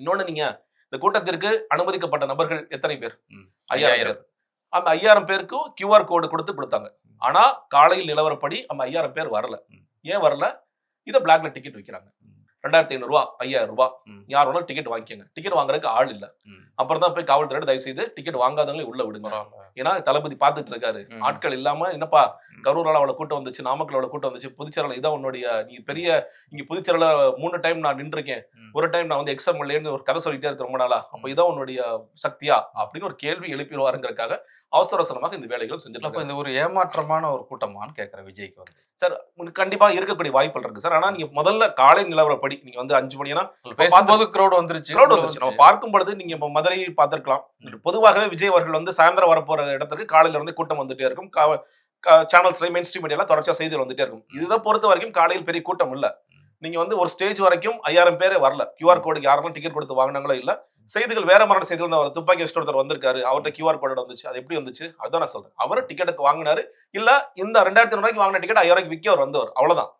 இன்னொன்னு நீங்க இந்த கூட்டத்திற்கு அனுமதிக்கப்பட்ட நபர்கள் எத்தனை பேர்? 5000 5000. பேர். அந்த 5000 பேருக்கும் கியூஆர் கோடு கொடுத்தாங்க. ஆனா காலையில் நிலவரப்படி அந்த 5000 பேர் வரல. ஏன் வரல? இத பிளாக்ல டிக்கெட் விக்கிறாங்க. ரூ. 2500 ரூ. 5000 யார் வேணாலும் டிக்கெட் வாங்கிக்கங்க. டிக்கெட் வாங்குறதுக்கு ஆள் இல்ல. அப்புறம் தான் போய் காவல்துறையிட்ட தயவு செய்து டிக்கெட் வாங்காதவங்களே உள்ள விடுங்க. ஏன்னா தளபதி பார்த்துட்டு இருக்காரு. ஆட்கள் இல்லாம என்னப்பா கரூரால அவ்வளவு கூட்டம் வந்துச்சு, நாமக்கல் அவ்வளவு கூட்டம் வந்துச்சு, புதுச்சேரியில இதான் உன்னுடைய நீ பெரிய இங்க புதுச்சேரியில 3 டைம் நான் நின்றுருக்கேன், ஒரு டைம் நான் வந்து எக்ஸ்எம்எல்ஏன்னு ஒரு கதை சொல்லிட்டே இருக்க ரொம்ப நாளா, அப்ப இதான் உன்னுடைய சக்தியா அப்படின்னு ஒரு கேள்வி எழுப்பிடுவாருங்கிறதுக்காக அவசர அவசரமாக இந்த வேலைகளும் செஞ்சுட்டு அப்ப இந்த ஒரு ஏமாற்றமான ஒரு கூட்டமான்னு கேட்கிறேன் விஜய்க்கு வந்து. சார் கண்டிப்பா இருக்கக்கூடிய வாய்ப்புகள் இருக்கு சார். ஆனா நீங்க முதல்ல காலை நிலவரப்படி நீங்க வந்து 5 மணினா பேசும்போது கிரௌட் வந்துருச்சு. நம்ம பார்க்கும் பொழுது நீங்க இப்ப மதுரையை பார்த்திருக்கலாம். பொதுவாகவே விஜய் அவர்கள் வந்து சாயந்தரம் வரப்போற இடத்துக்கு காலையில இருந்து கூட்டம் வந்துட்டே இருக்கும். சேனல்ஸ்ல மெயின் ஸ்ட்ரீம் மீடியால தொடர்ச்சியா செய்திகள் வந்துட்டே இருக்கும். இதுதான் பொறுத்த வரைக்கும் காலையில் பெரிய கூட்டம் இல்ல. நீங்க வந்து ஒரு ஸ்டேஜ் வரைக்கும் 5000 பேரே வரல. கியூஆர் கோடுக்கு யாரெல்லாம் டிக்கெட் கொடுத்து வாங்கினாங்களோ இல்ல. செய்திகள் வேற மாதிரி செய்திகள் தான் துப்பாக்கி வச்சுட்டு ஒருத்தர் வந்திருக்காரு, அவர்கிட்ட கியூஆர் கோடு வந்துச்சு, அது எப்படி வந்துச்சு அதான் நான் சொல்றேன். அவரு டிக்கெட்டுக்கு வாங்கினாரு இல்ல இந்த 2500 ரூபாய்க்கு வாங்கின டிக்கெட் 5000 ரூபாய்க்கு விற்க அவர் வந்தவர் அவ்வளவுதான்.